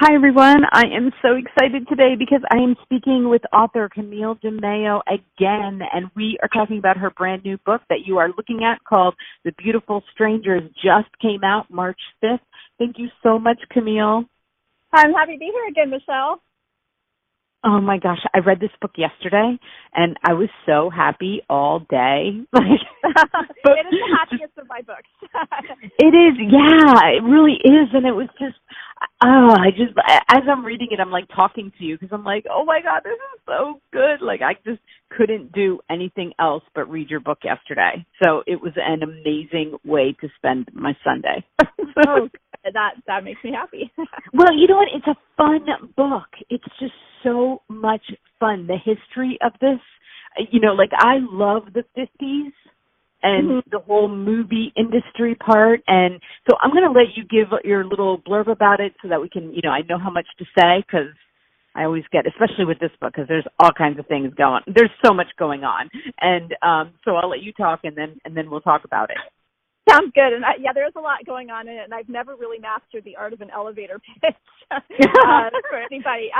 Hi, everyone. I am so excited today because I am speaking with author Camille Di Maio again, and we are talking about her brand new book that you are looking at called The Beautiful Strangers. Just came out March 5th. Thank you so much, Camille. I'm happy to be here again, Michelle. Oh, my gosh. I read this book yesterday, and I was so happy all day. It is the happiest of my books. It is. Yeah, it really is. And it was just, as I'm reading it, I'm like talking to you because I'm like, oh, my God, this is so good. Like, I just couldn't do anything else but read your book yesterday. So it was an amazing way to spend my Sunday. Oh, that makes me happy. Well, you know what? It's a fun book. It's just so much fun. The history of this, like I love the 50s and the whole movie industry part. And so I'm going to let you give your little blurb about it so that we can, I know how much to say because I always get, especially with this book, because there's all kinds of things going. There's so much going on. And so I'll let you talk and then we'll talk about it. Sounds good. And there's a lot going on in it, and I've never really mastered the art of an elevator pitch for anybody.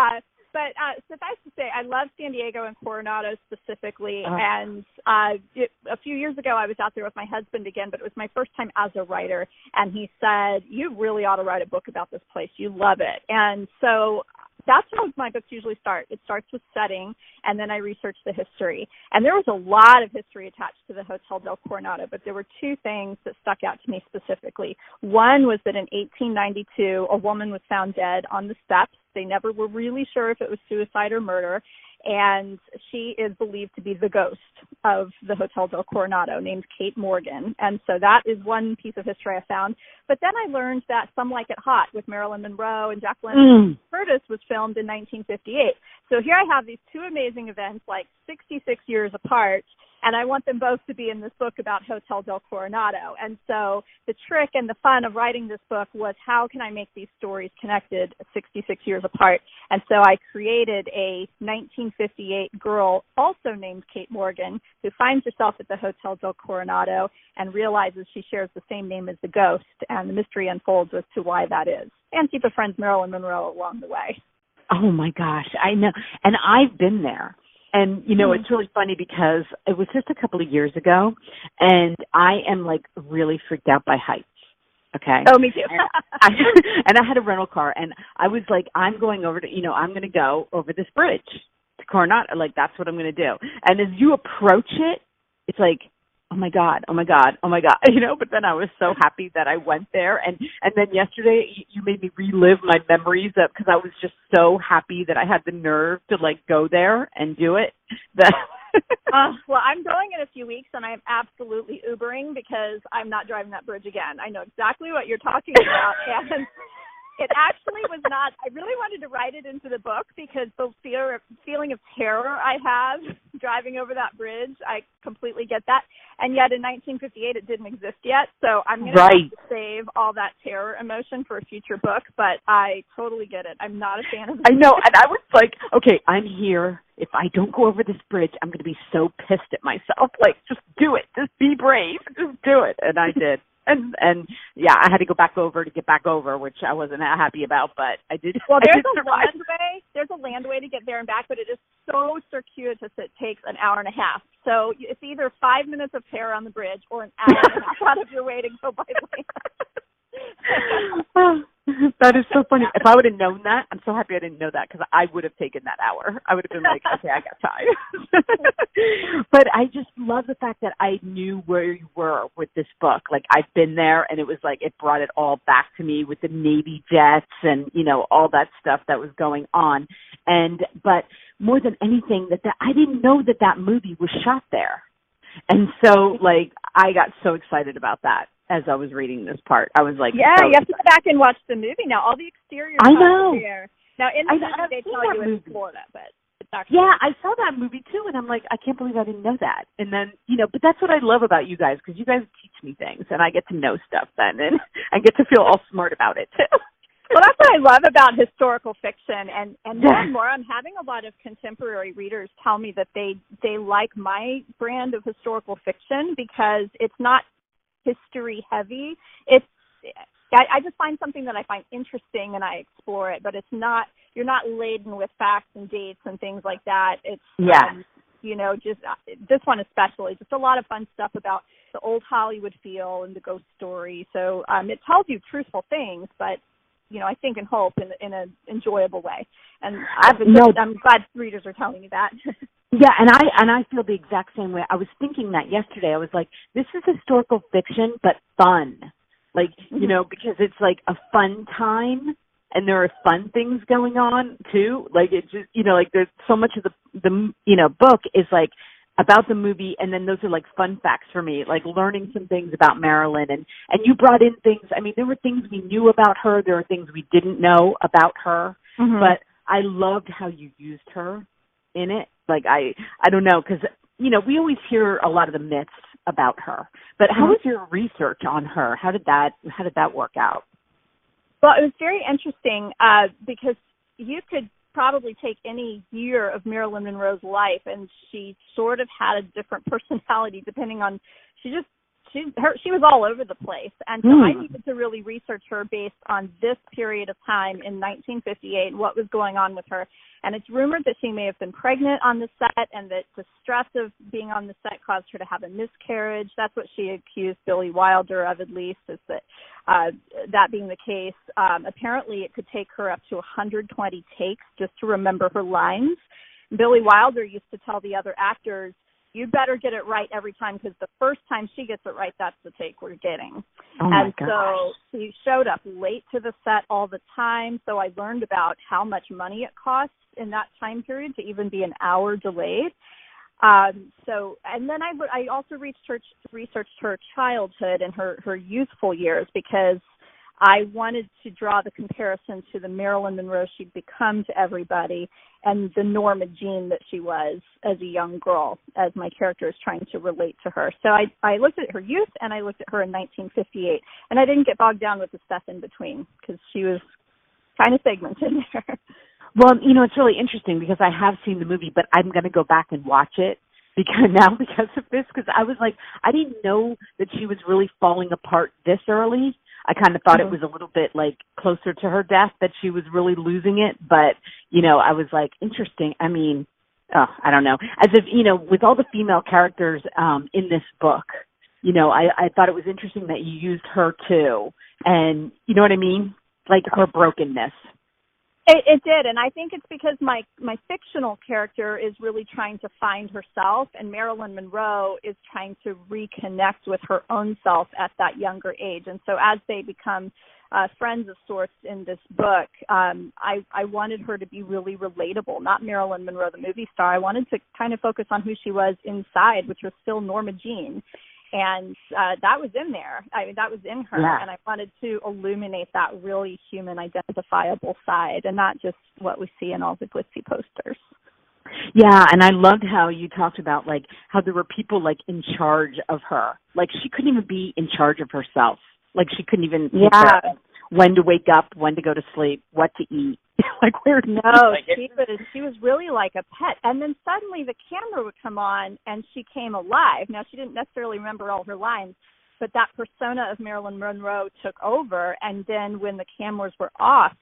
But suffice to say, I love San Diego and Coronado specifically. And a few years ago, I was out there with my husband again, but it was my first time as a writer. And he said, you really ought to write a book about this place. You love it. And so that's how my books usually start. It starts with setting, and then I research the history. And there was a lot of history attached to the Hotel del Coronado, but there were two things that stuck out to me specifically. One was that in 1892, a woman was found dead on the steps. They never were really sure if it was suicide or murder, and she is believed to be the ghost of the Hotel del Coronado, named Kate Morgan. And so that is one piece of history I found. But then I learned that Some Like It Hot with Marilyn Monroe and Jacqueline Curtis was filmed in 1958. So here I have these two amazing events, like 66 years apart, and I want them both to be in this book about Hotel del Coronado. And so the trick and the fun of writing this book was how can I make these stories connected 66 years apart? And so I created a 1958 girl also named Kate Morgan who finds herself at the Hotel del Coronado and realizes she shares the same name as the ghost, and the mystery unfolds as to why that is. And she befriends Marilyn Monroe along the way. Oh, my gosh. I know. And I've been there. And, it's really funny because it was just a couple of years ago, and I am, really freaked out by heights, okay? Oh, me too. and I had a rental car, and I was like, I'm going over to, I'm going to go over this bridge to Coronado. That's what I'm going to do. And as you approach it, it's like, oh, my God, oh, my God, oh, my God, but then I was so happy that I went there. And then yesterday you made me relive my memories because I was just so happy that I had the nerve to, go there and do it. Well, I'm going in a few weeks, and I'm absolutely Ubering because I'm not driving that bridge again. I know exactly what you're talking about, and it actually was not. I really wanted to write it into the book because the feeling of terror I have driving over that bridge, I completely get that. And yet in 1958, it didn't exist yet. So I'm going to have to save all that terror emotion for a future book. But I totally get it. I'm not a fan of it. I know. And I was like, okay, I'm here. If I don't go over this bridge, I'm going to be so pissed at myself. Just do it. Just be brave. Just do it. And I did. And yeah, I had to go back over to get back over, which I wasn't happy about, but I did. Well, there's a landway to get there and back, but it is so circuitous it takes an hour and a half. So it's either 5 minutes of terror on the bridge or an hour and a half out of your way to go by lane. That is so funny. If I would have known that, I'm so happy I didn't know that because I would have taken that hour. I would have been like, okay, I got time. But I just love the fact that I knew where you were with this book. I've been there, and it was it brought it all back to me with the Navy jets and, all that stuff that was going on. But more than anything, I didn't know that movie was shot there. And so, I got so excited about that. As I was reading this part, I was like, yeah, so you have to go back and watch the movie now. All the exterior I know. There. Now, in the movie, they tell you it's Florida, but it's actually... Yeah, I saw that movie, too, and I'm like, I can't believe I didn't know that. And then, but that's what I love about you guys, because you guys teach me things, and I get to know stuff then, and I get to feel all smart about it, too. Well, that's what I love about historical fiction, and more and more, I'm having a lot of contemporary readers tell me that they like my brand of historical fiction because it's not history heavy. It's I just find something that I find interesting and I explore it, but you're not laden with facts and dates and things like that. It's, just this one especially, just a lot of fun stuff about the old Hollywood feel and the ghost story. So it tells you truthful things, but, I think and hope in an enjoyable way. And I'm glad readers are telling me that. Yeah, and I feel the exact same way. I was thinking that yesterday. I was like, this is historical fiction, but fun. Like, because it's like a fun time, and there are fun things going on too. Like it just, like there's so much of the book is like about the movie, and then those are like fun facts for me, like learning some things about Marilyn, and you brought in things. I mean, there were things we knew about her, there were things we didn't know about her, but I loved how you used her in it. Like I don't know, because we always hear a lot of the myths about her, but how was your research on her? How did that work out? Well, it was very interesting because you could probably take any year of Marilyn Monroe's life, and she sort of had a different personality depending on. She was all over the place, and so I needed to really research her based on this period of time in 1958 and what was going on with her. And it's rumored that she may have been pregnant on the set, and that the stress of being on the set caused her to have a miscarriage. That's what she accused Billy Wilder of, at least, is that that being the case. Apparently, it could take her up to 120 takes just to remember her lines. Billy Wilder used to tell the other actors, you better get it right every time, because the first time she gets it right, that's the take we're getting. And so she showed up late to the set all the time. So I learned about how much money it costs in that time period to even be an hour delayed. And then I also researched her childhood and her youthful years, because I wanted to draw the comparison to the Marilyn Monroe she'd become to everybody and the Norma Jean that she was as a young girl, as my character is trying to relate to her. So I looked at her youth, and I looked at her in 1958, and I didn't get bogged down with the stuff in between, because she was kind of segmented there. Well, it's really interesting, because I have seen the movie, but I'm going to go back and watch it because of this, because I was like, I didn't know that she was really falling apart this early. I kind of thought it was a little bit like closer to her death that she was really losing it. But, I was like, interesting. I mean, I don't know. As if, with all the female characters in this book, I thought it was interesting that you used her too. And you know what I mean? Like her brokenness. It did, and I think it's because my fictional character is really trying to find herself, and Marilyn Monroe is trying to reconnect with her own self at that younger age. And so as they become friends of sorts in this book, I wanted her to be really relatable, not Marilyn Monroe, the movie star. I wanted to kind of focus on who she was inside, which was still Norma Jean. And that was in there. I mean, that was in her. Yeah. And I wanted to illuminate that really human, identifiable side, and not just what we see in all the glitzy posters. Yeah, and I loved how you talked about, like, how there were people, like, in charge of her. Like, she couldn't even be in charge of herself. Like, she couldn't even take care of when to wake up, when to go to sleep, what to eat. Like, where to she was really like a pet. And then suddenly the camera would come on and she came alive. Now, she didn't necessarily remember all her lines, but that persona of Marilyn Monroe took over. And then when the cameras were off,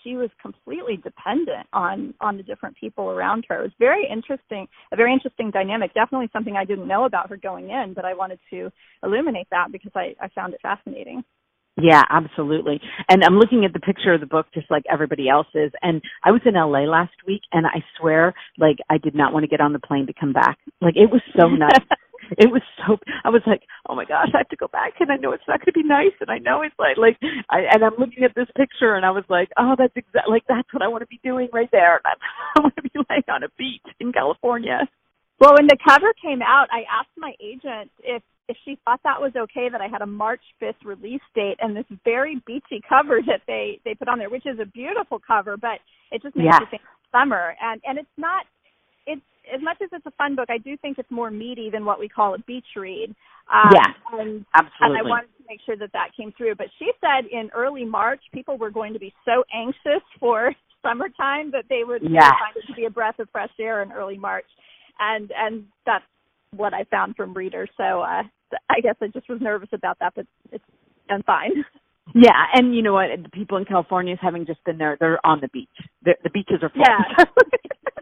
she was completely dependent on the different people around her. It was very interesting, a very interesting dynamic. Definitely something I didn't know about her going in, but I wanted to illuminate that because I found it fascinating. Yeah, absolutely. And I'm looking at the picture of the book just like everybody else is. And I was in LA last week, and I swear, like, I did not want to get on the plane to come back. Like, it was so nuts. I was like, oh my gosh, I have to go back, and I know it's not going to be nice, and I know it's and I'm looking at this picture, and I was like, oh, that's that's what I want to be doing right there. I want to be laying on a beach in California. Well, when the cover came out, I asked my agent if she thought that was okay, that I had a March 5th release date and this very beachy cover that they put on there, which is a beautiful cover, but it just makes you think summer. And it's not, it's as much as it's a fun book, I do think it's more meaty than what we call a beach read. Absolutely. And I wanted to make sure that came through. But she said in early March, people were going to be so anxious for summertime that they would find it to be a breath of fresh air in early March. And that's what I found from readers. So I guess I just was nervous about that, but it's fine. Yeah, and you know what? The people in California, having just been there, they're on the beach. The beaches are full. Yeah.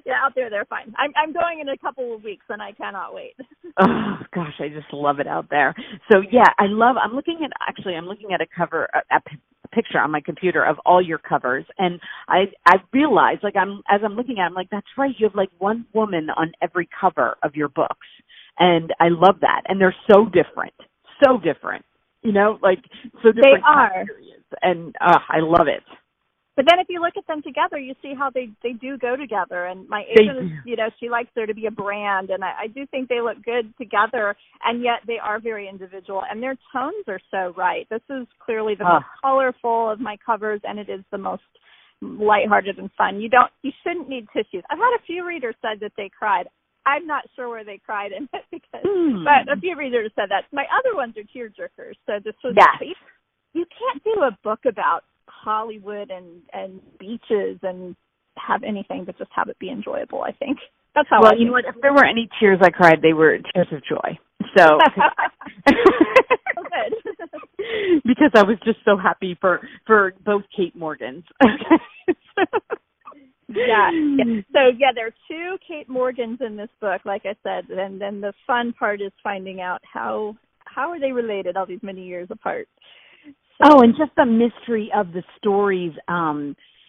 Yeah, out there they're fine. I'm going in a couple of weeks, and I cannot wait. Oh gosh, I just love it out there. So yeah, I'm looking at a cover, a picture on my computer of all your covers, and I realized, like, as I'm looking at it, I'm like, that's right, you have like one woman on every cover of your books, and I love that, and they're so different, you know, like so different. They are, and I love it. But then if you look at them together, you see how they do go together. And my agent is, you know, she likes there to be a brand. And I do think they look good together. And yet they are very individual. And their tones are so right. This is clearly the most colorful of my covers. And it is the most lighthearted and fun. You shouldn't need tissues. I've had a few readers said that they cried. I'm not sure where they cried in it but a few readers said that. My other ones are tearjerkers. So this was, you can't do a book about Hollywood and beaches and have anything but just have it be enjoyable. I think that's how. Well, you know what? If there were any tears I cried, they were tears of joy. So good. Because I was just so happy for both Kate Morgans. Yeah. So yeah, there are two Kate Morgans in this book, like I said, and then the fun part is finding out how are they related all these many years apart. Oh, and just the mystery of the stories,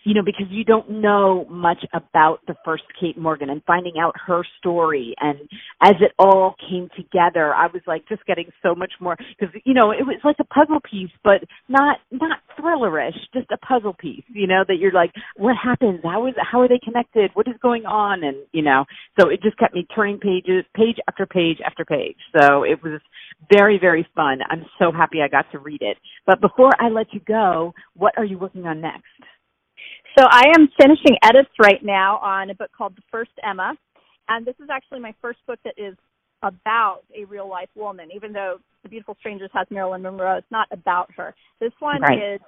you know, because you don't know much about the first Kate Morgan, and finding out her story. And as it all came together, I was like just getting so much more, because, you know, it was like a puzzle piece, but not thrillerish, just a puzzle piece, you know, that you're like, what happens? How are they connected? What is going on? And, you know, so it just kept me turning page after page after page. So it was very, very fun. I'm so happy I got to read it. But before I let you go, what are you working on next? So I am finishing edits right now on a book called The First Emma, and this is actually my first book that is about a real-life woman. Even though The Beautiful Strangers has Marilyn Monroe, it's not about her. This one is,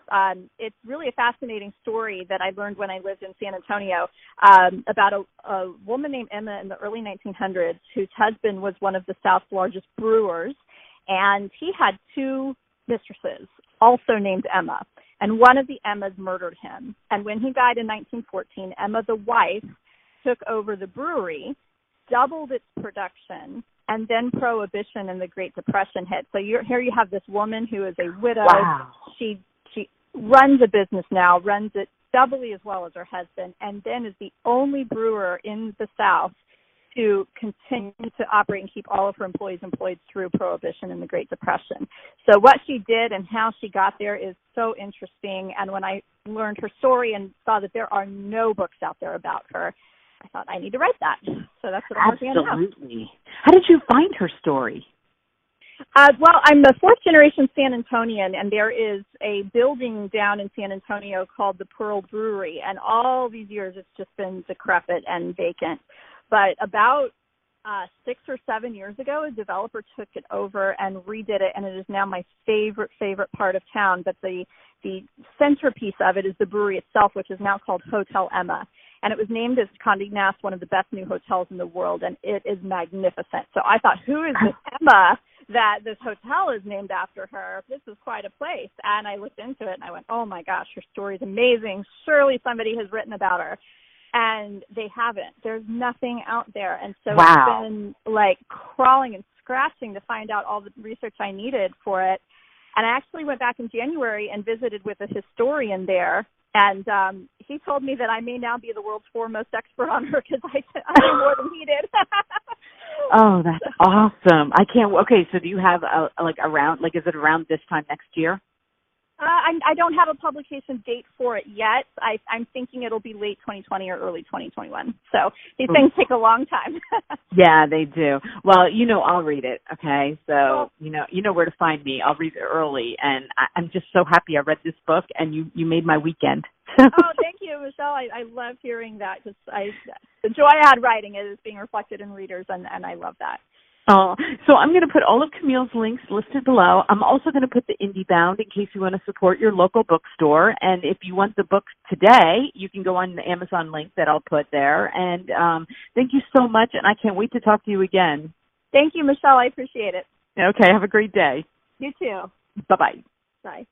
it's really a fascinating story that I learned when I lived in San Antonio about a woman named Emma in the early 1900s whose husband was one of the South's largest brewers, and he had two mistresses, also named Emma. And one of the Emmas murdered him. And when he died in 1914, Emma, the wife, took over the brewery, doubled its production, and then Prohibition and the Great Depression hit. So here you have this woman who is a widow. Wow. She runs a business now, runs it doubly as well as her husband, and then is the only brewer in the South to continue to operate and keep all of her employees employed through Prohibition and the Great Depression. So what she did and how she got there is so interesting. And when I learned her story and saw that there are no books out there about her, I thought I need to write that. So that's what I'm working on now. Absolutely. How did you find her story? Well, I'm a fourth-generation San Antonian, and there is a building down in San Antonio called the Pearl Brewery, and all these years it's just been decrepit and vacant. But about 6 or 7 years ago, a developer took it over and redid it, and it is now my favorite part of town. But the centerpiece of it is the brewery itself, which is now called Hotel Emma. And it was named as Condé Nast one of the best new hotels in the world, and it is magnificent. So I thought, who is this Emma that this hotel is named after her? This is quite a place. And I looked into it, and I went, oh, my gosh, her story is amazing. Surely somebody has written about her. And they haven't. There's nothing out there. And so It's been like crawling and scratching to find out all the research I needed for it. And I actually went back in January and visited with a historian there. And he told me that I may now be the world's foremost expert on her because I know more than he did. Oh, that's awesome. I can't. Okay, so do you have is it around this time next year? I don't have a publication date for it yet. I'm thinking it'll be late 2020 or early 2021. So these things take a long time. Yeah, they do. Well, you know, I'll read it. Okay, so you know where to find me. I'll read it early, and I'm just so happy I read this book, and you made my weekend. Oh, thank you, Michelle. I love hearing that because the joy I had writing it is being reflected in readers, and I love that. Oh, so I'm going to put all of Camille's links listed below. I'm also going to put the IndieBound in case you want to support your local bookstore. And if you want the book today, you can go on the Amazon link that I'll put there. And thank you so much, and I can't wait to talk to you again. Thank you, Michelle. I appreciate it. Okay, have a great day. You too. Bye-bye. Bye.